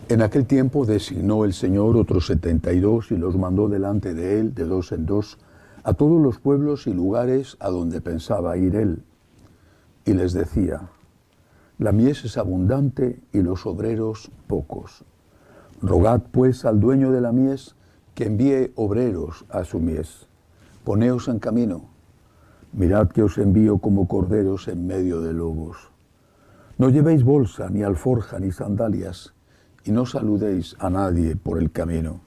En aquel tiempo designó el Señor otros 72 y los mandó delante de él, de dos en dos, a todos los pueblos y lugares a donde pensaba ir él. Y les decía: la mies es abundante y los obreros pocos. Rogad pues al dueño de la mies que envíe obreros a su mies. Poneos en camino. Mirad que os envío como corderos en medio de lobos. No llevéis bolsa, ni alforja, ni sandalias, y no saludéis a nadie por el camino.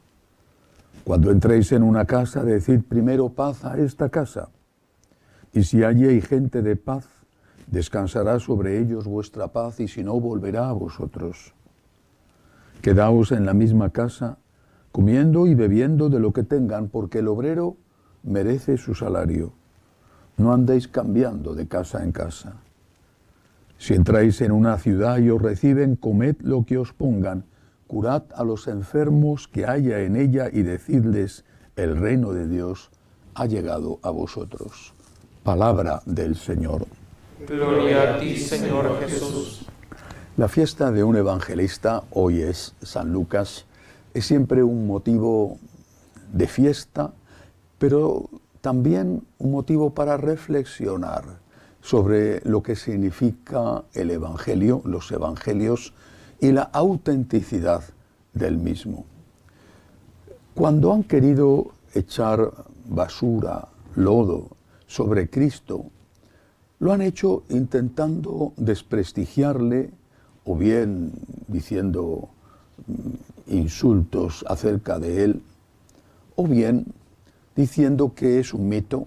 Cuando entréis en una casa, decid primero paz a esta casa. Y si allí hay gente de paz, descansará sobre ellos vuestra paz, y si no, volverá a vosotros. Quedaos en la misma casa, comiendo y bebiendo de lo que tengan, porque el obrero merece su salario. No andéis cambiando de casa en casa. Si entráis en una ciudad y os reciben, comed lo que os pongan, curad a los enfermos que haya en ella y decidles: el reino de Dios ha llegado a vosotros. Palabra del Señor. Gloria a ti, Señor Jesús. La fiesta de un evangelista, hoy es San Lucas, es siempre un motivo de fiesta, pero también un motivo para reflexionar sobre lo que significa el Evangelio, los Evangelios y la autenticidad del mismo. Cuando han querido echar basura, lodo sobre Cristo, lo han hecho intentando desprestigiarle o bien diciendo insultos acerca de él, o bien diciendo que es un mito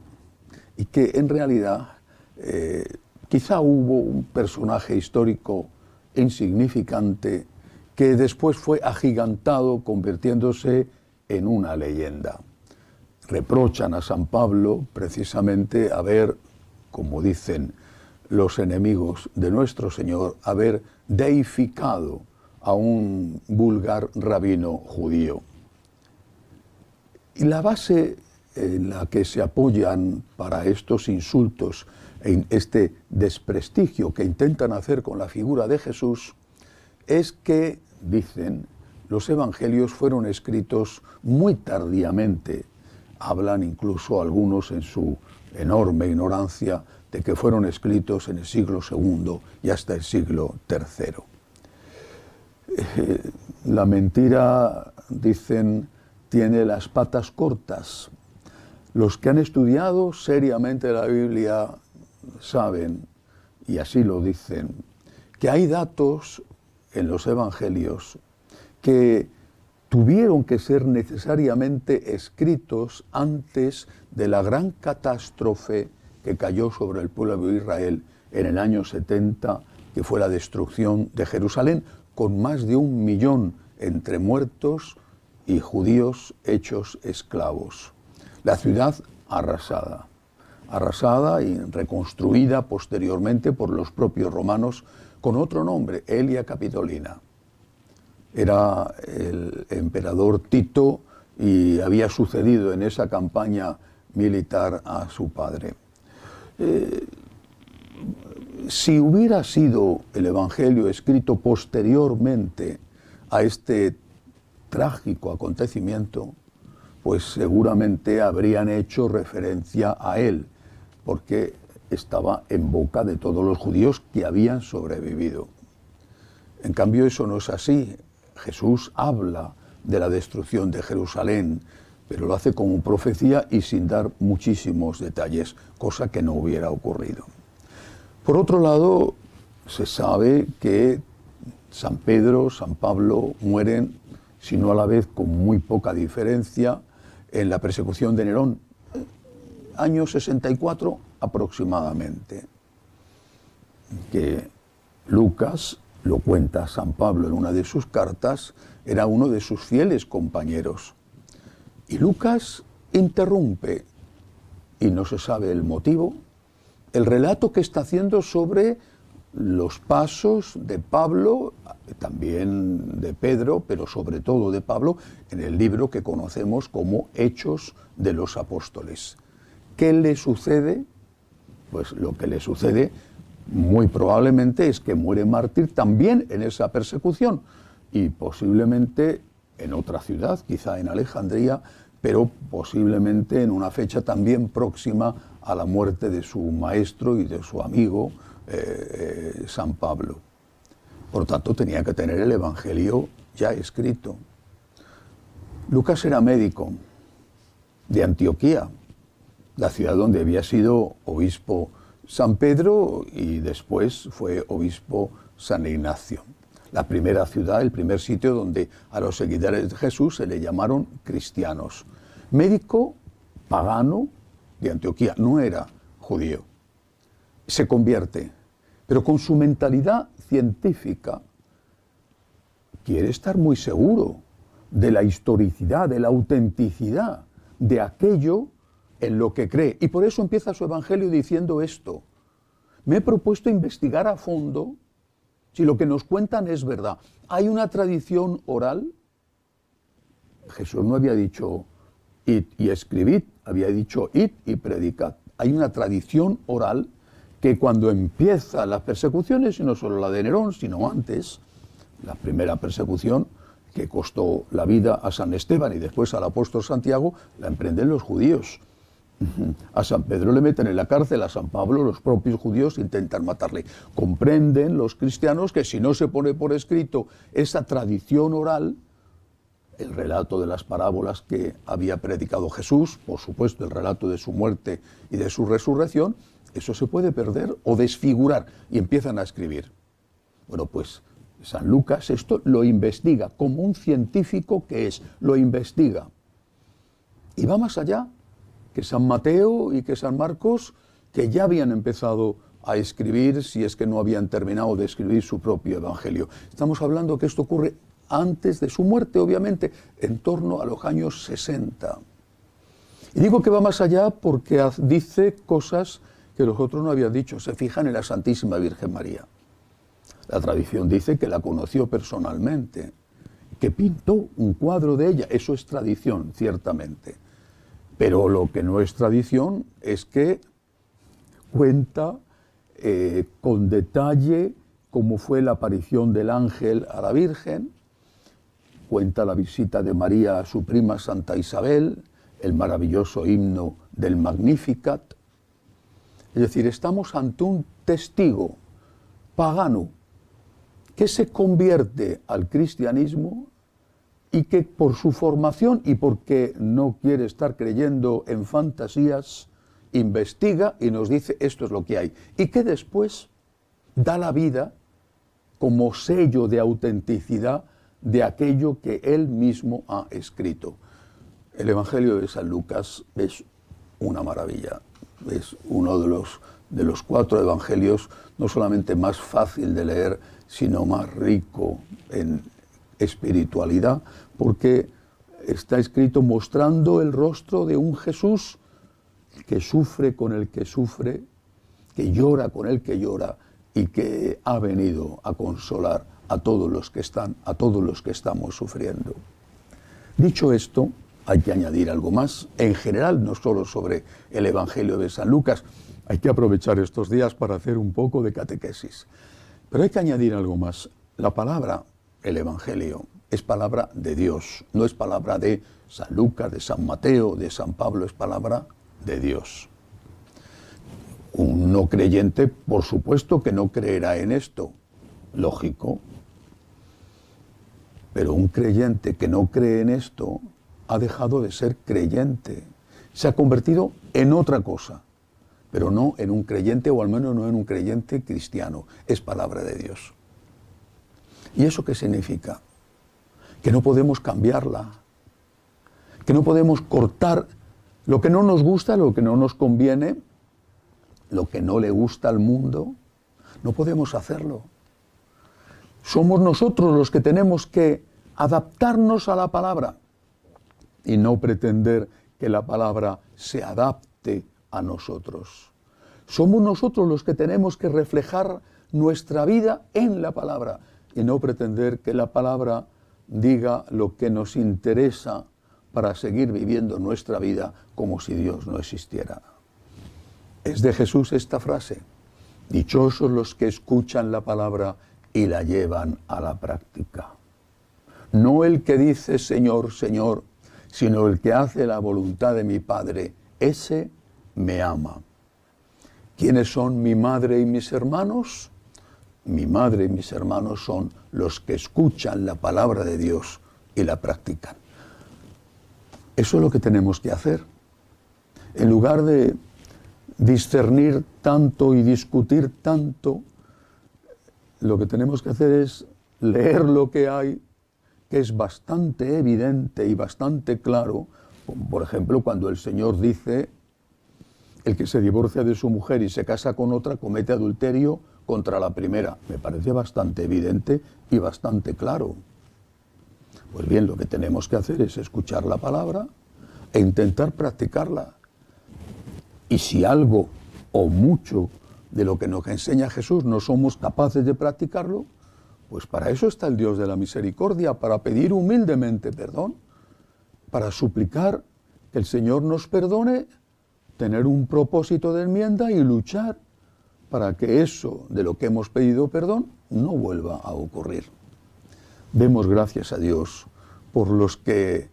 y que en realidad quizá hubo un personaje histórico insignificante que después fue agigantado convirtiéndose en una leyenda. Reprochan a San Pablo precisamente haber, como dicen los enemigos de nuestro Señor, haber deificado a un vulgar rabino judío. Y la base en la que se apoyan para estos insultos, en este desprestigio que intentan hacer con la figura de Jesús, es que, dicen, los evangelios fueron escritos muy tardíamente. Hablan incluso algunos en su enorme ignorancia de que fueron escritos en el siglo II y hasta el siglo III. La mentira, dicen, tiene las patas cortas. Los que han estudiado seriamente la Biblia saben, y así lo dicen, que hay datos en los evangelios que tuvieron que ser necesariamente escritos antes de la gran catástrofe que cayó sobre el pueblo de Israel en el año 70, que fue la destrucción de Jerusalén, con más de 1 millón entre muertos y judíos hechos esclavos. La ciudad arrasada y reconstruida posteriormente por los propios romanos con otro nombre, Aelia Capitolina. Era el emperador Tito y había sucedido en esa campaña militar a su padre. Si hubiera sido el Evangelio escrito posteriormente a este trágico acontecimiento, pues seguramente habrían hecho referencia a él, porque estaba en boca de todos los judíos que habían sobrevivido. En cambio, eso no es así. Jesús habla de la destrucción de Jerusalén, pero lo hace como profecía y sin dar muchísimos detalles, cosa que no hubiera ocurrido. Por otro lado, se sabe que San Pedro, San Pablo mueren, si no a la vez con muy poca diferencia, en la persecución de Nerón, año 64 aproximadamente, que Lucas, lo cuenta San Pablo en una de sus cartas, era uno de sus fieles compañeros. Y Lucas interrumpe, y no se sabe el motivo, el relato que está haciendo sobre los pasos de Pablo, también de Pedro, pero sobre todo de Pablo, en el libro que conocemos como Hechos de los Apóstoles. ¿Qué le sucede? Pues lo que le sucede muy probablemente es que muere mártir también en esa persecución. y posiblemente en otra ciudad, quizá en Alejandría, pero posiblemente en una fecha también próxima a la muerte de su maestro y de su amigo San Pablo. Por tanto, tenía que tener el Evangelio ya escrito. Lucas era médico de Antioquía, la ciudad donde había sido obispo San Pedro y después fue obispo San Ignacio. La primera ciudad, el primer sitio donde a los seguidores de Jesús se le llamaron cristianos. Médico pagano de Antioquía, no era judío. Se convierte, pero con su mentalidad científica quiere estar muy seguro de la historicidad, de la autenticidad de aquello en lo que cree. Y por eso empieza su evangelio diciendo esto: me he propuesto investigar a fondo si lo que nos cuentan es verdad. Hay una tradición oral. Jesús no había dicho id y escribid, había dicho id y predicad. Hay una tradición oral que cuando empiezan las persecuciones, y no solo la de Nerón, sino antes, la primera persecución que costó la vida a San Esteban y después al apóstol Santiago, la emprenden los judíos. A San Pedro le meten en la cárcel, a San Pablo los propios judíos intentan matarle. Comprenden los cristianos que si no se pone por escrito esa tradición oral, el relato de las parábolas que había predicado Jesús, por supuesto el relato de su muerte y de su resurrección, eso se puede perder o desfigurar, y empiezan a escribir. Bueno, pues San Lucas esto lo investiga, como un científico que es, lo investiga. Y va más allá que San Mateo y que San Marcos, que ya habían empezado a escribir, si es que no habían terminado de escribir su propio evangelio. Estamos hablando que esto ocurre antes de su muerte, obviamente, en torno a los años 60. Y digo que va más allá porque dice cosas que los otros no habían dicho. Se fijan en la Santísima Virgen María. La tradición dice que la conoció personalmente, que pintó un cuadro de ella. Eso es tradición, ciertamente. Pero lo que no es tradición es que cuenta con detalle cómo fue la aparición del ángel a la Virgen, cuenta la visita de María a su prima Santa Isabel, el maravilloso himno del Magnificat. Es decir, estamos ante un testigo pagano que se convierte al cristianismo y que por su formación y porque no quiere estar creyendo en fantasías, investiga y nos dice esto es lo que hay. Y que después da la vida como sello de autenticidad de aquello que él mismo ha escrito. El Evangelio de San Lucas es una maravilla. Es uno de los 4 evangelios no solamente más fácil de leer, sino más rico en espiritualidad, porque está escrito mostrando el rostro de un Jesús que sufre con el que sufre, que llora con el que llora y que ha venido a consolar a todos los que estamos sufriendo. Dicho esto, hay que añadir algo más, en general, no solo sobre el Evangelio de San Lucas. Hay que aprovechar estos días para hacer un poco de catequesis. Pero hay que añadir algo más. La palabra, el Evangelio, es palabra de Dios, no es palabra de San Lucas, de San Mateo, de San Pablo, es palabra de Dios. Un no creyente, por supuesto que no creerá en esto, lógico. Pero un creyente que no cree en esto ha dejado de ser creyente. Se ha convertido en otra cosa, pero no en un creyente, o al menos no en un creyente cristiano. Es palabra de Dios. ¿Y eso qué significa? Que no podemos cambiarla, que no podemos cortar lo que no nos gusta, lo que no nos conviene, lo que no le gusta al mundo. No podemos hacerlo. Somos nosotros los que tenemos que adaptarnos a la palabra y no pretender que la palabra se adapte a nosotros. Somos nosotros los que tenemos que reflejar nuestra vida en la palabra y no pretender que la palabra diga lo que nos interesa para seguir viviendo nuestra vida como si Dios no existiera. Es de Jesús esta frase: dichosos los que escuchan la palabra y la llevan a la práctica. No el que dice Señor, Señor, sino el que hace la voluntad de mi Padre, ese me ama. ¿Quiénes son mi madre y mis hermanos? Mi madre y mis hermanos son los que escuchan la palabra de Dios y la practican. Eso es lo que tenemos que hacer. En lugar de discernir tanto y discutir tanto, lo que tenemos que hacer es leer lo que hay, que es bastante evidente y bastante claro. Por ejemplo, cuando el Señor dice: el que se divorcia de su mujer y se casa con otra comete adulterio contra la primera. Me parece bastante evidente y bastante claro. Pues bien, lo que tenemos que hacer es escuchar la palabra e intentar practicarla. Y si algo o mucho de lo que nos enseña Jesús no somos capaces de practicarlo, pues para eso está el Dios de la misericordia, para pedir humildemente perdón, para suplicar que el Señor nos perdone, tener un propósito de enmienda y luchar para que eso de lo que hemos pedido perdón no vuelva a ocurrir. Demos gracias a Dios por los que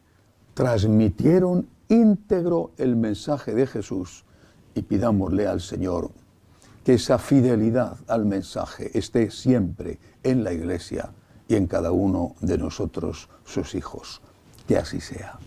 transmitieron íntegro el mensaje de Jesús y pidámosle al Señor que esa fidelidad al mensaje esté siempre en la Iglesia y en cada uno de nosotros, sus hijos. Que así sea.